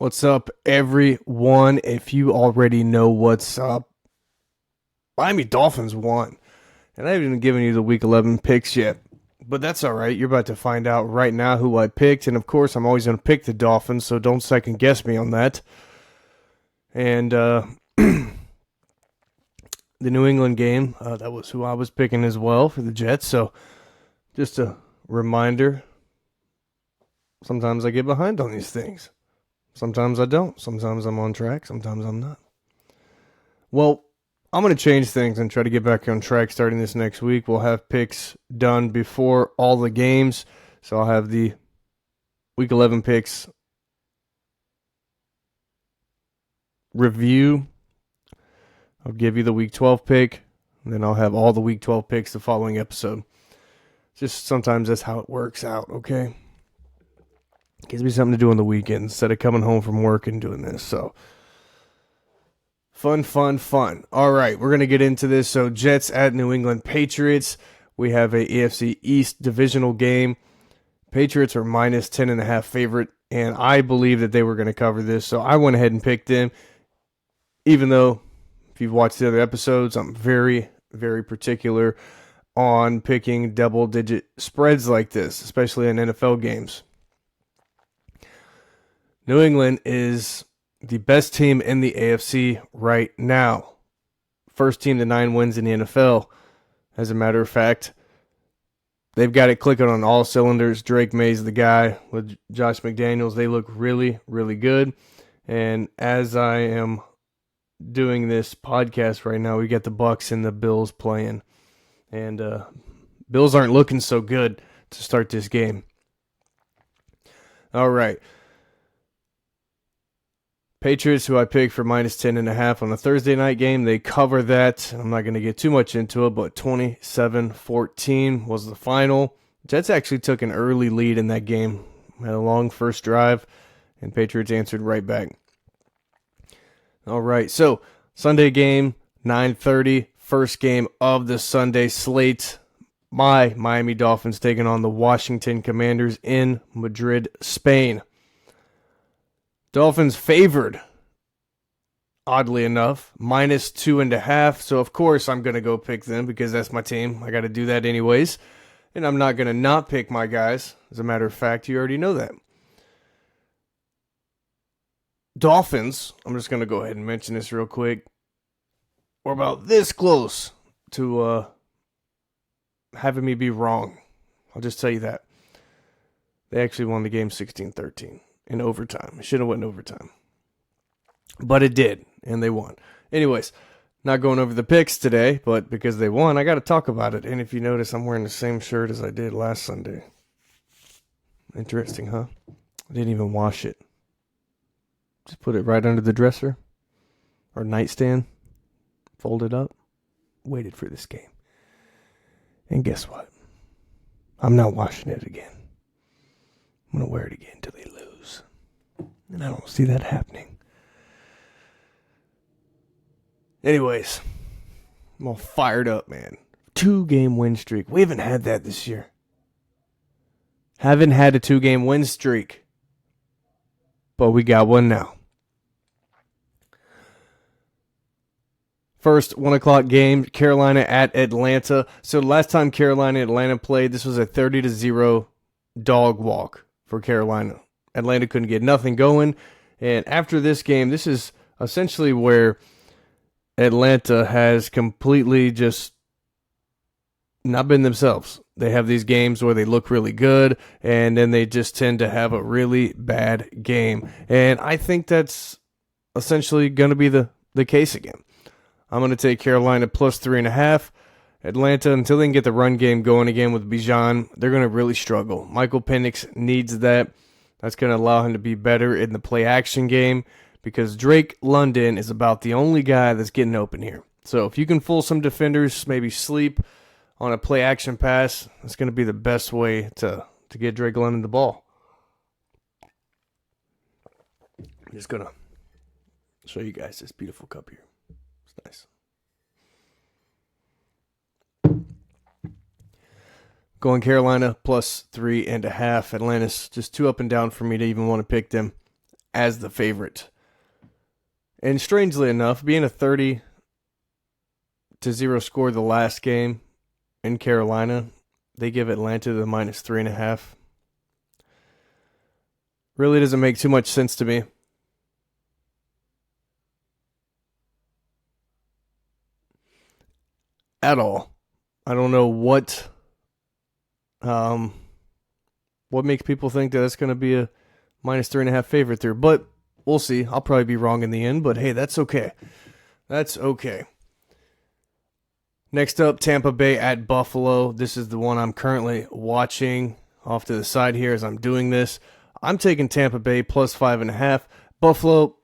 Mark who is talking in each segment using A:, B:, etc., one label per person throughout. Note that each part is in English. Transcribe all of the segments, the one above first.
A: What's up, everyone? If you already know what's up, Miami Dolphins won. And I haven't even given you the Week 11 picks yet. But that's all right. You're about to find out right now who I picked. And, of course, I'm always going to pick the Dolphins, so don't second guess me on that. And the New England game, that was who I was picking as well for the Jets. So just a reminder, sometimes I get behind on these things. Sometimes I don't. Sometimes I'm on track. Sometimes I'm not. Well, I'm going to change things and try to get back on track starting this next week. We'll have picks done before all the games. So I'll have the Week 11 picks review. I'll give you the Week 12 pick. And then I'll have all the Week 12 picks the following episode. Just sometimes that's how it works out, okay? Gives me something to do on the weekend instead of coming home from work and doing this. So, fun. All right, we're going to get into this. So, Jets at New England Patriots. We have a AFC East divisional game. Patriots are minus 10.5 favorite, and I believe that they were going to cover this. So, I went ahead and picked them. Even though, if you've watched the other episodes, I'm very, very particular on picking double-digit spreads like this, especially in NFL games. New England is the best team in the AFC right now. First team to 9 wins in the NFL. As a matter of fact, they've got it clicking on all cylinders. Drake May's the guy with Josh McDaniels. They look really, really good. And as I am doing this podcast right now, we got the Bucs and the Bills playing. And Bills aren't looking so good to start this game. All right. Patriots, who I picked for minus 10.5 on a Thursday night game, they cover that. I'm not going to get too much into it, but 27-14 was the final. Jets actually took an early lead in that game. Had a long first drive, and Patriots answered right back. All right, so Sunday game, 9:30, first game of the Sunday slate. My Miami Dolphins taking on the Washington Commanders in Madrid, Spain. Dolphins favored, oddly enough, minus 2.5. So, of course, I'm going to go pick them because that's my team. I got to do that anyways. And I'm not going to not pick my guys. As a matter of fact, you already know that. Dolphins, I'm just going to go ahead and mention this real quick. We're about this close to having me be wrong. I'll just tell you that. They actually won the game 16-13. In overtime. It should have went in overtime. But it did, and they won. Anyways, not going over the picks today, but because they won, I got to talk about it. And if you notice, I'm wearing the same shirt as I did last Sunday. Interesting, huh? I didn't even wash it. Just put it right under the dresser or nightstand, fold it up, waited for this game. And guess what? I'm not washing it again. I'm going to wear it again until they lose. And I don't see that happening. Anyways, I'm all fired up, man. 2-game win streak. We haven't had that this year. Haven't had a 2-game win streak. But we got one now. First 1 o'clock game, Carolina at Atlanta. So the last time Carolina and Atlanta played, this was a 30-0 dog walk for Carolina. Atlanta couldn't get nothing going. And after this game, this is essentially where Atlanta has completely just not been themselves. They have these games where they look really good, and then they just tend to have a really bad game. And I think that's essentially going to be the case again. I'm going to take Carolina plus 3.5. Atlanta, until they can get the run game going again with Bijan, they're going to really struggle. Michael Penix needs that. That's going to allow him to be better in the play-action game because Drake London is about the only guy that's getting open here. So if you can fool some defenders, maybe sleep on a play-action pass, that's going to be the best way to get Drake London the ball. I'm just going to show you guys this beautiful cup here. It's nice. Going Carolina plus 3.5. Atlanta's just too up and down for me to even want to pick them. as the favorite. And strangely enough, being a 30-0 score the last game in Carolina, they give Atlanta the -3.5. Really doesn't make too much sense to me. At all. I don't know what makes people think that it's going to be a -3.5 favorite there, but we'll see. I'll probably be wrong in the end, but hey, that's okay. That's okay. Next up, Tampa Bay at Buffalo. This is the one I'm currently watching off to the side here as I'm doing this. I'm taking Tampa Bay plus 5.5. Buffalo,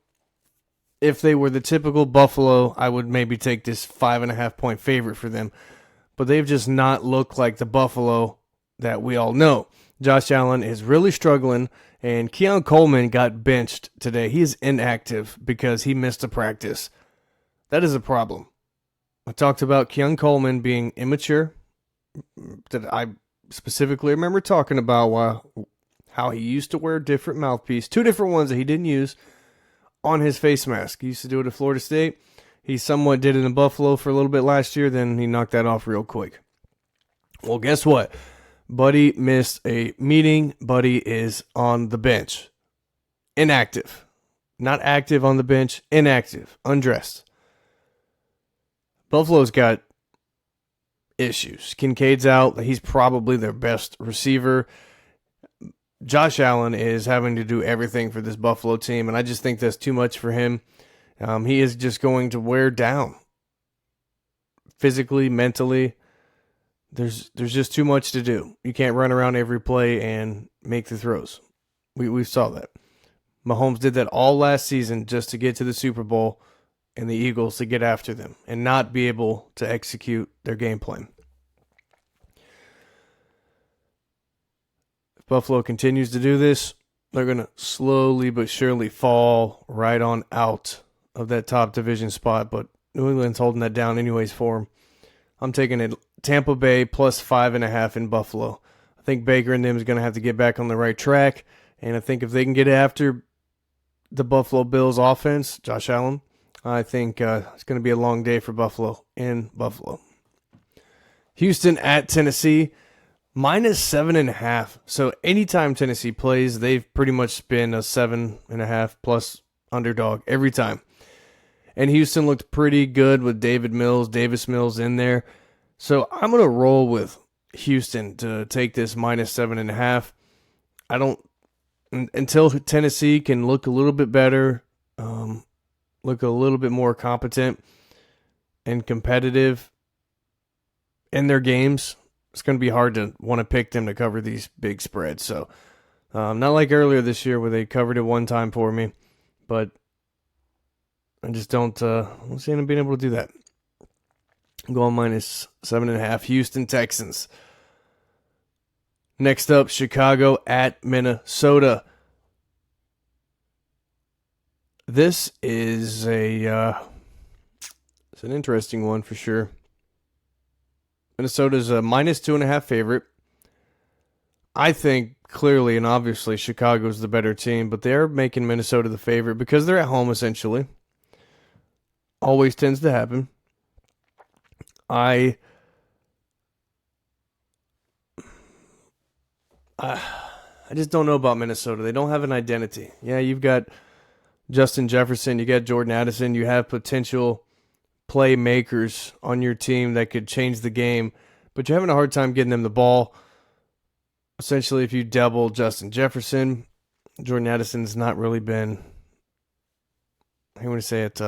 A: if they were the typical Buffalo, I would maybe take this 5.5 point favorite for them. But they've just not looked like the Buffalo that we all know. Josh Allen is really struggling, and Keon Coleman got benched today. He is inactive because he missed a practice. That is a problem. I talked about Keon Coleman being immature. That I specifically remember talking about how he used to wear a different mouthpiece, 2 different ones that he didn't use, on his face mask. He used to do it at Florida State. He somewhat did it in Buffalo for a little bit last year, then he knocked that off real quick. Well, guess what? Buddy missed a meeting. Buddy is on the bench. Inactive. Not active on the bench. Inactive. Undressed. Buffalo's got issues. Kincaid's out. He's probably their best receiver. Josh Allen is having to do everything for this Buffalo team, and I just think that's too much for him. He is just going to wear down. Physically, mentally. There's just too much to do. You can't run around every play and make the throws. We saw that. Mahomes did that all last season just to get to the Super Bowl and the Eagles to get after them and not be able to execute their game plan. If Buffalo continues to do this, they're going to slowly but surely fall right on out of that top division spot, but New England's holding that down anyways for them. I'm taking it Tampa Bay plus 5.5 in Buffalo. I think Baker and them is going to have to get back on the right track, and I think if they can get after the Buffalo Bills offense, Josh Allen, I think it's going to be a long day for Buffalo in Buffalo. Houston at Tennessee, -7.5. So anytime Tennessee plays, they've pretty much been a 7.5 plus underdog every time. And Houston looked pretty good with Davis Mills in there. So I'm going to roll with Houston to take this -7.5. I don't, until Tennessee can look a little bit better, look a little bit more competent and competitive in their games, it's going to be hard to want to pick them to cover these big spreads. So not like earlier this year where they covered it one time for me, but I just don't see them being able to do that. I'm going -7.5. Houston Texans. Next up, Chicago at Minnesota. This is it's an interesting one for sure. Minnesota's a -2.5 favorite. I think clearly and obviously Chicago's the better team, but they're making Minnesota the favorite because they're at home essentially. Always tends to happen. I just don't know about Minnesota. They don't have an identity. Yeah, you've got Justin Jefferson, you got Jordan Addison, you have potential playmakers on your team that could change the game, but you're having a hard time getting them the ball. Essentially, if you double Justin Jefferson, Jordan Addison's not really been, I want to say it,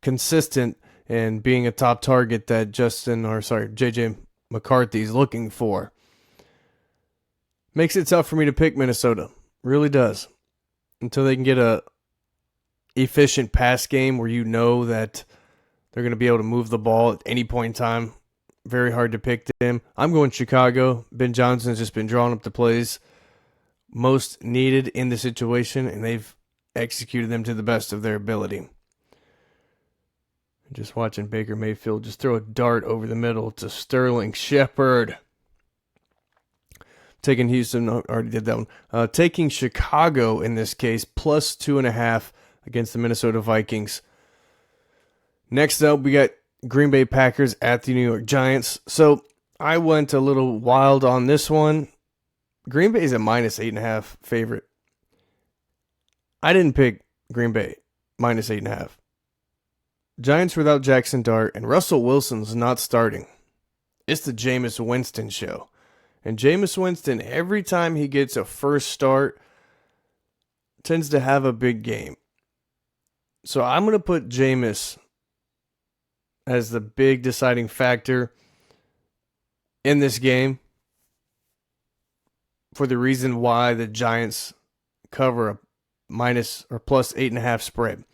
A: consistent in being a top target that JJ McCarthy's looking for. Makes it tough for me to pick Minnesota. Really does. Until they can get a efficient pass game where you know that they're going to be able to move the ball at any point in time. Very hard to pick them. I'm going Chicago. Ben Johnson's just been drawing up the plays most needed in the situation, and they've executed them to the best of their ability. Just watching Baker Mayfield just throw a dart over the middle to Sterling Shepard. Taking Houston, already did that one. Taking Chicago in this case, plus 2.5 against the Minnesota Vikings. Next up, we got Green Bay Packers at the New York Giants. So I went a little wild on this one. Green Bay is a minus 8.5 favorite. I didn't pick Green Bay minus 8.5. Giants without Jackson Dart, and Russell Wilson's not starting. It's the Jameis Winston show. And Jameis Winston, every time he gets a first start, tends to have a big game. So I'm going to put Jameis as the big deciding factor in this game for the reason why the Giants cover a minus or plus 8.5 spread.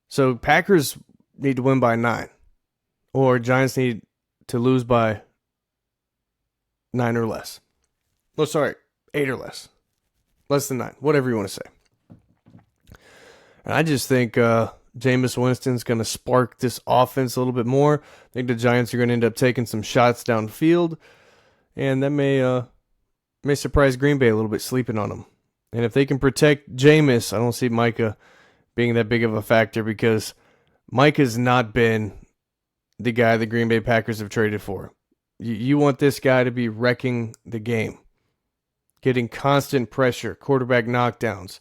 A: So Packers need to win by 9, or Giants need to lose by 9 or less. Oh, sorry, 8 or less. Less than 9, whatever you want to say. And I just think Jameis Winston's going to spark this offense a little bit more. I think the Giants are going to end up taking some shots downfield, and that may surprise Green Bay a little bit, sleeping on them. And if they can protect Jameis, I don't see Micah being that big of a factor, because Micah's not been the guy the Green Bay Packers have traded for. You want this guy to be wrecking the game, getting constant pressure, quarterback knockdowns.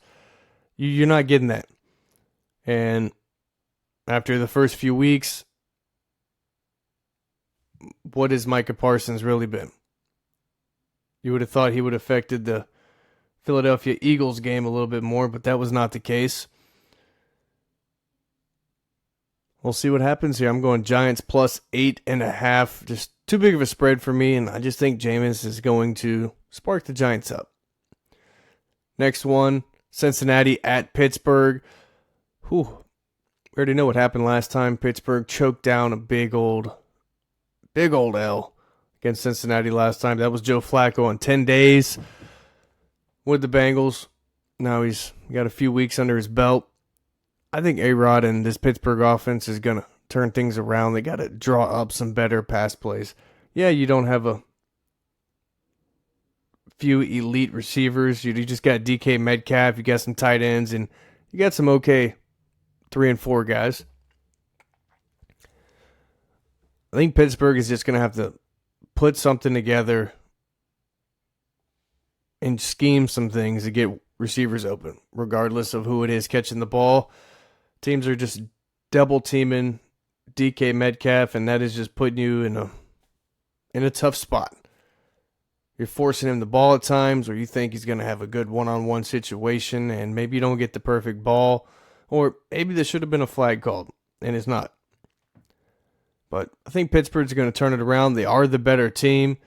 A: You're not getting that. And after the first few weeks, what has Micah Parsons really been? You would have thought he would have affected the Philadelphia Eagles game a little bit more, but that was not the case. We'll see what happens here. I'm going Giants plus 8.5. Just too big of a spread for me, and I just think Jameis is going to spark the Giants up. Next one, Cincinnati at Pittsburgh. We already know what happened last time. Pittsburgh choked down a big old L against Cincinnati last time. That was Joe Flacco in 10 days with the Bengals. Now he's got a few weeks under his belt. I think A-Rod and this Pittsburgh offense is going to turn things around. They got to draw up some better pass plays. Yeah, you don't have a few elite receivers. You just got DK Metcalf. You got some tight ends, and you got some okay 3 and 4 guys. I think Pittsburgh is just going to have to put something together and scheme some things to get receivers open, regardless of who it is catching the ball. Teams are just double teaming DK Metcalf, and that is just putting you in a tough spot. You're forcing him the ball at times, or you think he's going to have a good one-on-one situation, and maybe you don't get the perfect ball, or maybe there should have been a flag called, and it's not. But I think Pittsburgh's going to turn it around. They are the better team.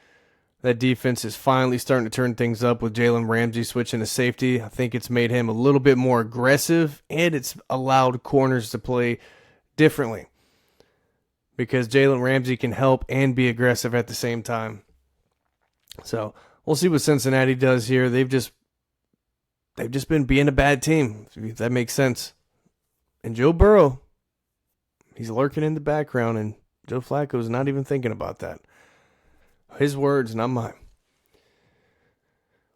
A: That defense is finally starting to turn things up with Jalen Ramsey switching to safety. I think it's made him a little bit more aggressive, and it's allowed corners to play differently, because Jalen Ramsey can help and be aggressive at the same time. So we'll see what Cincinnati does here. They've just been being a bad team, if that makes sense. And Joe Burrow, he's lurking in the background, and Joe Flacco's not even thinking about that. His words, not mine.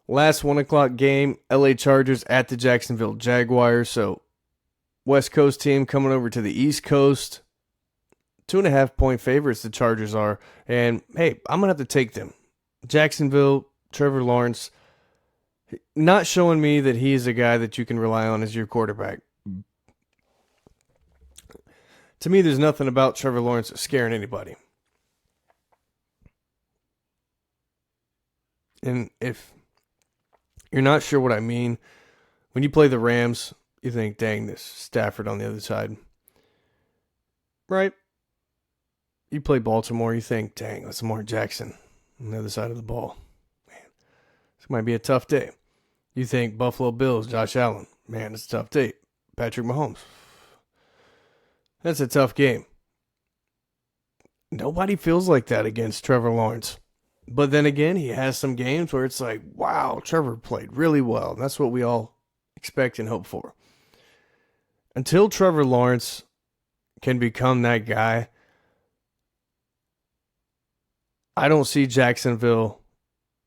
A: Last 1 o'clock game, LA Chargers at the Jacksonville Jaguars. So West Coast team coming over to the East Coast. 2.5 point favorites the Chargers are. And hey, I'm going to have to take them. Jacksonville, Trevor Lawrence, not showing me that he is a guy that you can rely on as your quarterback. To me, there's nothing about Trevor Lawrence scaring anybody. And if you're not sure what I mean, when you play the Rams, you think, dang, this Stafford on the other side. Right? You play Baltimore, you think, dang, that's Lamar Jackson on the other side of the ball. Man, this might be a tough day. You think Buffalo Bills, Josh Allen. Man, it's a tough day. Patrick Mahomes. That's a tough game. Nobody feels like that against Trevor Lawrence. But then again, he has some games where it's like, wow, Trevor played really well. And that's what we all expect and hope for. Until Trevor Lawrence can become that guy, I don't see Jacksonville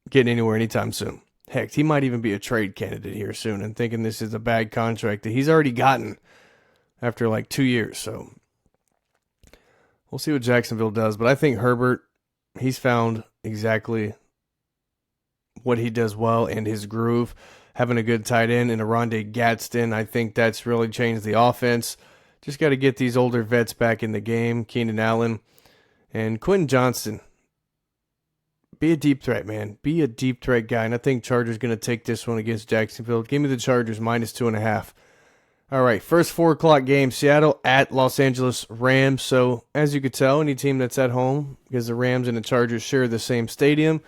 A: getting anywhere anytime soon. Heck, he might even be a trade candidate here soon and thinking this is a bad contract that he's already gotten after like 2 years. So we'll see what Jacksonville does. But I think Herbert, he's found exactly what he does well and his groove. Having a good tight end and a Rondé Gadsden, I think that's really changed the offense. Just got to get these older vets back in the game. Keenan Allen and Quentin Johnston. Be a deep threat, man. Be a deep threat guy. And I think Chargers going to take this one against Jacksonville. Give me the Chargers -2.5. All right, first 4 o'clock game, Seattle at Los Angeles Rams. So, as you could tell, any team that's at home, because the Rams and the Chargers share the same stadium,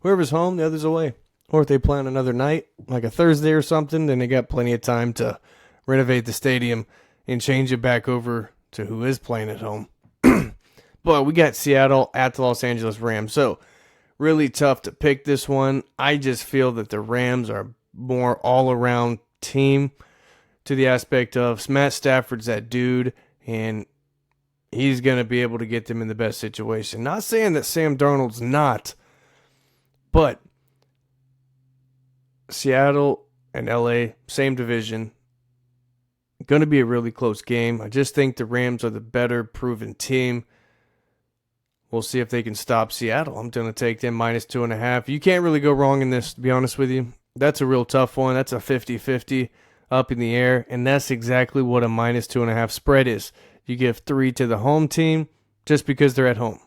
A: whoever's home, the other's away. Or if they play on another night, like a Thursday or something, then they got plenty of time to renovate the stadium and change it back over to who is playing at home. But we got Seattle at the Los Angeles Rams. So, really tough to pick this one. I just feel that the Rams are more all-around team to the aspect of Matt Stafford's that dude, and he's going to be able to get them in the best situation. Not saying that Sam Darnold's not, but Seattle and LA, same division. Going to be a really close game. I just think the Rams are the better proven team. We'll see if they can stop Seattle. I'm going to take them -2.5. You can't really go wrong in this, to be honest with you. That's a real tough one. That's a 50-50 up in the air, and that's exactly what a -2.5 spread is. You give 3 to the home team just because they're at home,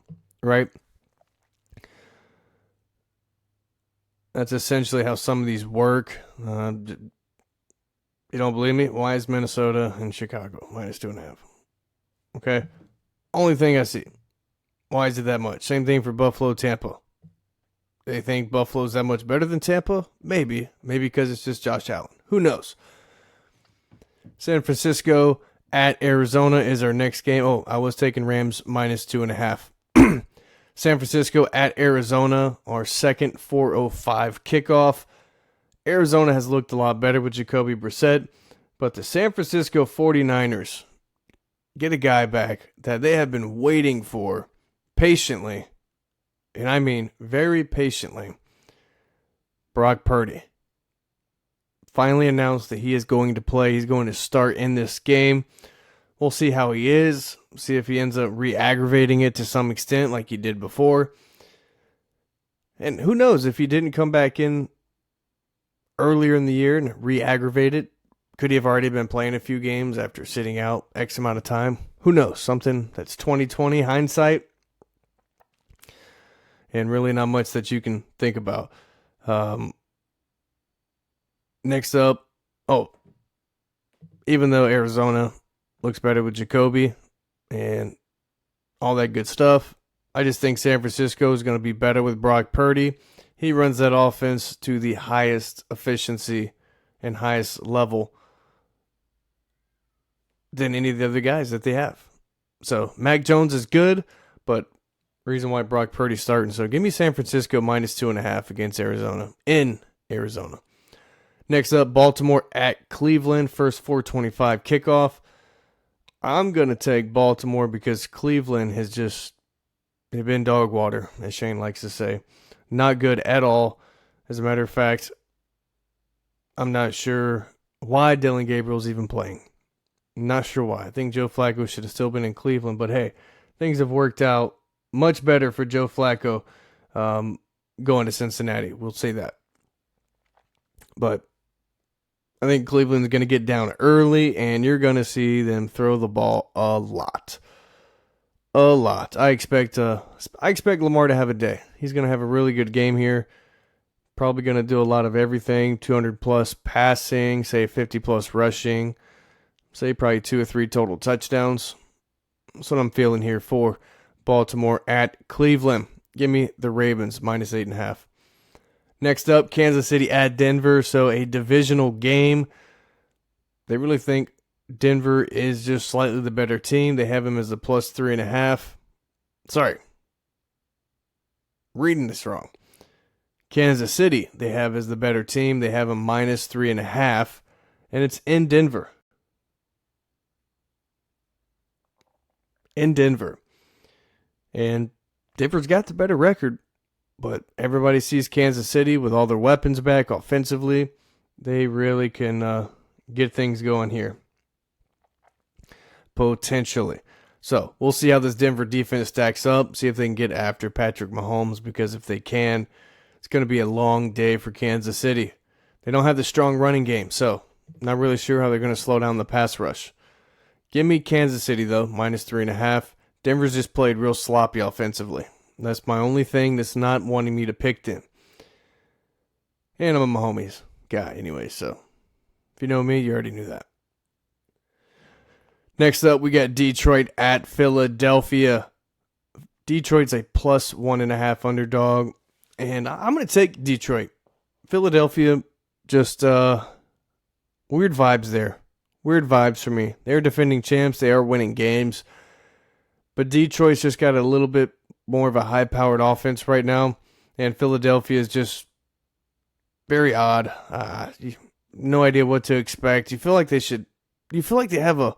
A: right? That's essentially how some of these work. You don't believe me? Why is Minnesota and Chicago -2.5? Okay. Only thing I see. Why is it that much? Same thing for Buffalo, Tampa. They think Buffalo's that much better than Tampa? Maybe. Maybe because it's just Josh Allen. Who knows? San Francisco at Arizona is our next game. Oh, I was taking Rams -2.5. San Francisco at Arizona, our second 4:05 kickoff. Arizona has looked a lot better with Jacoby Brissett, but the San Francisco 49ers get a guy back that they have been waiting for patiently, and I mean very patiently. Brock Purdy finally announced that he is going to play. He's going to start in this game. We'll see how he is. See if he ends up re-aggravating it to some extent like he did before. And who knows, if he didn't come back in earlier in the year and re-aggravate it, could he have already been playing a few games after sitting out X amount of time? Who knows? Something that's 2020 hindsight. And really not much that you can think about. Next up, even though Arizona looks better with Jacoby and all that good stuff, I just think San Francisco is going to be better with Brock Purdy. He runs that offense to the highest efficiency and highest level than any of the other guys that they have. So Mac Jones is good, but reason why Brock Purdy's starting. So give me San Francisco -2.5 against Arizona in Arizona. Next up, Baltimore at Cleveland, first 4:25 kickoff. I'm going to take Baltimore because Cleveland has just they've been dog water, as Shane likes to say. Not good at all. As a matter of fact, I'm not sure why Dylan Gabriel's even playing. Not sure why. I think Joe Flacco should have still been in Cleveland, but hey, things have worked out much better for Joe Flacco going to Cincinnati. We'll say that. But I think Cleveland's going to get down early, and you're going to see them throw the ball a lot. A lot. I expect Lamar to have a day. He's going to have a really good game here. Probably going to do a lot of everything. 200-plus passing, say 50-plus rushing. Say probably 2 or 3 total touchdowns. That's what I'm feeling here for Baltimore at Cleveland. Give me the Ravens -8.5. Next up, Kansas City at Denver. So a divisional game. They really think Denver is just slightly the better team. They have him as a +3.5. Sorry. Reading this wrong. Kansas City, they have as the better team. They have him -3.5. And it's in Denver. In Denver. And Denver's got the better record. But everybody sees Kansas City with all their weapons back offensively. They really can get things going here. Potentially. So we'll see how this Denver defense stacks up, see if they can get after Patrick Mahomes, because if they can, it's going to be a long day for Kansas City. They don't have the strong running game, so not really sure how they're going to slow down the pass rush. Give me Kansas City, though, -3.5. Denver's just played real sloppy offensively. That's my only thing that's not wanting me to pick them. And I'm a Mahomes guy anyway, so if you know me, you already knew that. Next up, we got Detroit at Philadelphia. Detroit's a +1.5 underdog, and I'm going to take Detroit. Philadelphia, just weird vibes there. Weird vibes for me. They're defending champs. They are winning games. But Detroit's just got a little bit more of a high-powered offense right now, and Philadelphia is just very odd. No idea what to expect. You feel like they have a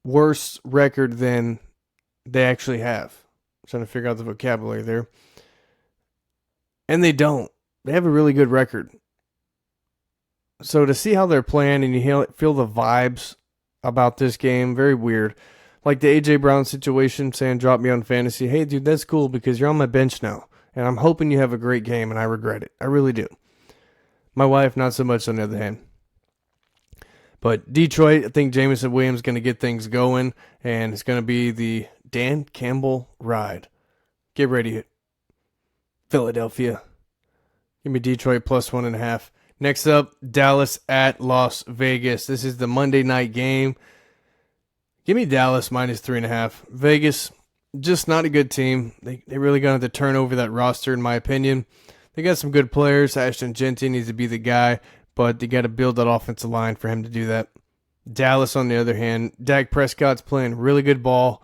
A: worse record than they actually have. I'm trying to figure out the vocabulary there. And they don't. They have a really good record. So to see how they're playing and you feel the vibes about this game, very weird. Like the A.J. Brown situation, saying drop me on fantasy. Hey, dude, that's cool because you're on my bench now. And I'm hoping you have a great game, and I regret it. I really do. My wife, not so much on the other hand. But Detroit, I think Jameson Williams is going to get things going, and it's going to be the Dan Campbell ride. Get ready, Philadelphia. Give me Detroit +1.5. Next up, Dallas at Las Vegas. This is the Monday night game. Give me Dallas -3.5. Vegas, just not a good team. They really going to have to turn over that roster, in my opinion. They got some good players. Ashton Genty needs to be the guy, but they got to build that offensive line for him to do that. Dallas, on the other hand, Dak Prescott's playing really good ball.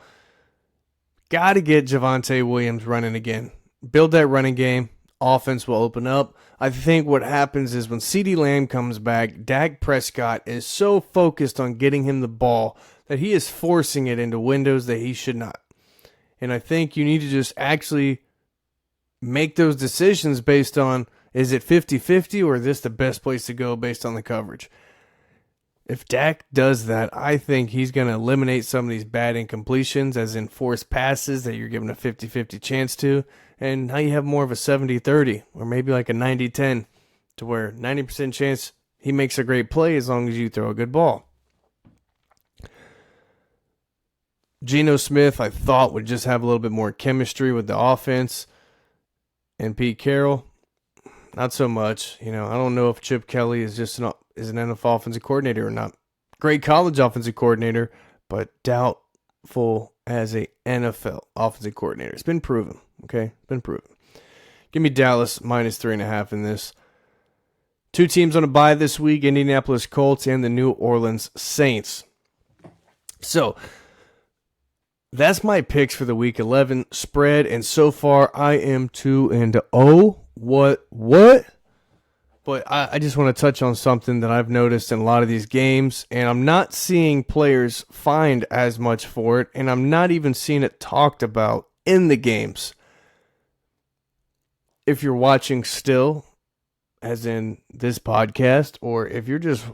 A: Got to get Javonte Williams running again. Build that running game. Offense will open up. I think what happens is when CeeDee Lamb comes back, Dak Prescott is so focused on getting him the ball that he is forcing it into windows that he should not. And I think you need to just actually make those decisions based on, is it 50-50 or is this the best place to go based on the coverage? If Dak does that, I think he's going to eliminate some of these bad incompletions, as in forced passes that you're given a 50-50 chance to. And now you have more of a 70-30 or maybe like a 90-10 to where 90% chance he makes a great play as long as you throw a good ball. Geno Smith, I thought, would just have a little bit more chemistry with the offense. And Pete Carroll, not so much. I don't know if Chip Kelly is just an NFL offensive coordinator or not. Great college offensive coordinator, but doubtful as a NFL offensive coordinator. It's been proven. Okay, been proven. Give me Dallas -3.5 in this. Two teams on a bye this week: Indianapolis Colts and the New Orleans Saints. So that's my picks for the Week 11 spread, and so far I am 2-0. What? But I just want to touch on something that I've noticed in a lot of these games, and I'm not seeing players fined as much for it, and I'm not even seeing it talked about in the games. If you're watching still, as in this podcast, or if you're just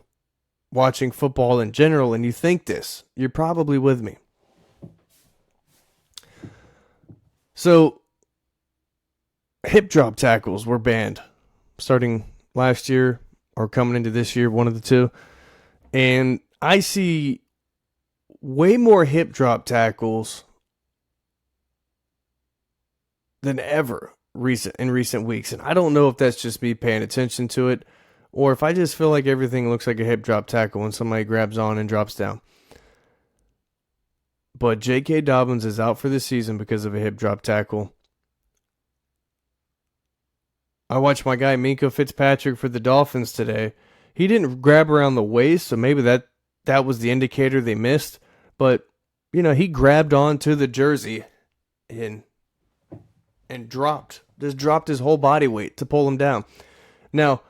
A: watching football in general and you think this, you're probably with me. So, hip drop tackles were banned starting last year or coming into this year, one of the two. And I see way more hip drop tackles than ever in recent weeks. And I don't know if that's just me paying attention to it or if I just feel like everything looks like a hip drop tackle when somebody grabs on and drops down. But J.K. Dobbins is out for the season because of a hip drop tackle. I watched my guy Minka Fitzpatrick for the Dolphins today. He didn't grab around the waist, so maybe that was the indicator they missed. But, he grabbed onto the jersey and dropped. Just dropped his whole body weight to pull him down. Now,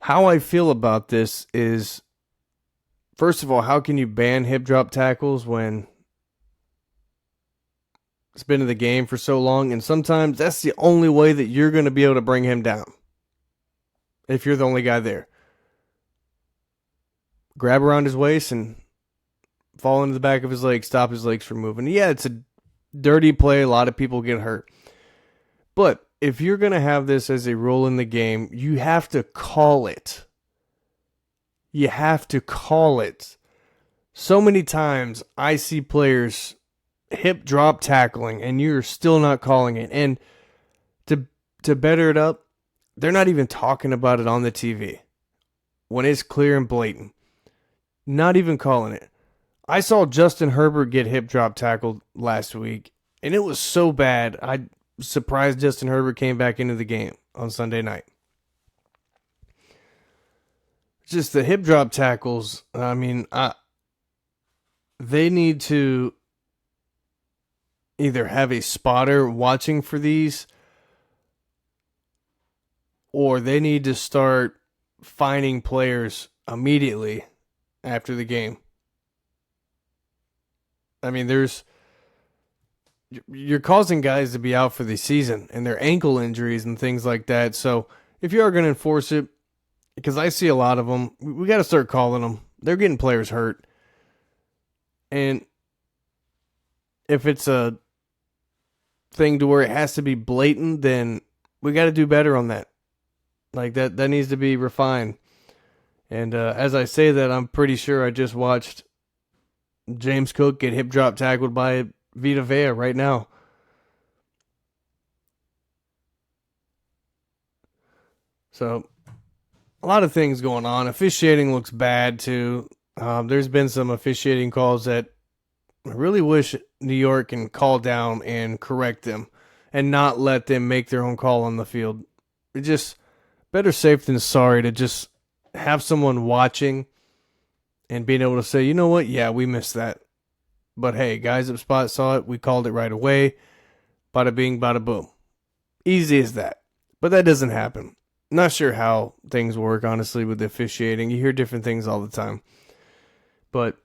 A: how I feel about this is, first of all, how can you ban hip drop tackles when It's been in the game for so long, and sometimes that's the only way that you're going to be able to bring him down. If you're the only guy there. Grab around his waist and fall into the back of his leg, stop his legs from moving. Yeah, it's a dirty play. A lot of people get hurt. But if you're going to have this as a rule in the game, you have to call it. You have to call it. So many times I see players hip drop tackling and you're still not calling it. And to better it up, they're not even talking about it on the TV when it's clear and blatant. Not even calling it. I saw Justin Herbert get hip drop tackled last week, and it was so bad. I surprised Justin Herbert came back into the game on Sunday night. Just the hip drop tackles, I mean, they need to either have a spotter watching for these, or they need to start fining players immediately after the game. I mean, you're causing guys to be out for the season and their ankle injuries and things like that. So if you are going to enforce it, because I see a lot of them, we got to start calling them. They're getting players hurt. And if it's a thing to where it has to be blatant, then we got to do better on that. Like that needs to be refined. And as I say that, I'm pretty sure I just watched James Cook get hip drop tackled by Vita Vea right now. So a lot of things going on. Officiating looks bad too. There's been some officiating calls that I really wish New York can call down and correct them and not let them make their own call on the field. It's just better safe than sorry to just have someone watching and being able to say, you know what? Yeah, we missed that. But hey, guys up spot saw it. We called it right away. Bada bing, bada boom. Easy as that. But that doesn't happen. Not sure how things work, honestly, with the officiating. You hear different things all the time. But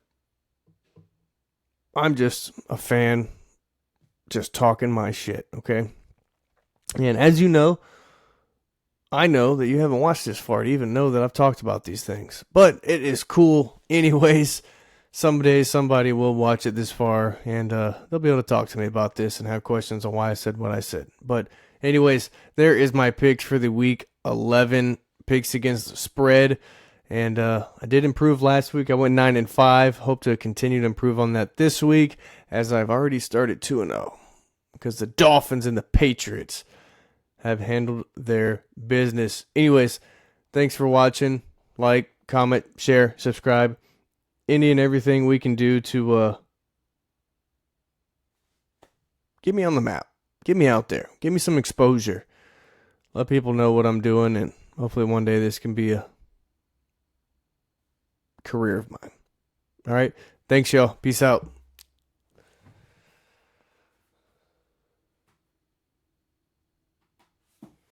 A: I'm just a fan, just talking my shit, okay? And as you know, I know that you haven't watched this far to even know that I've talked about these things. But it is cool anyways. Someday somebody will watch it this far and they'll be able to talk to me about this and have questions on why I said what I said. But anyways, there is my picks for the week 11 picks against the spread. And I did improve last week. I went 9-5. Hope to continue to improve on that this week, as I've already started 2-0. Because the Dolphins and the Patriots have handled their business. Anyways, thanks for watching. Like, comment, share, subscribe. Any and everything we can do to get me on the map. Get me out there. Give me some exposure. Let people know what I'm doing, and hopefully one day this can be a career of mine. All right. Thanks, y'all. Peace out.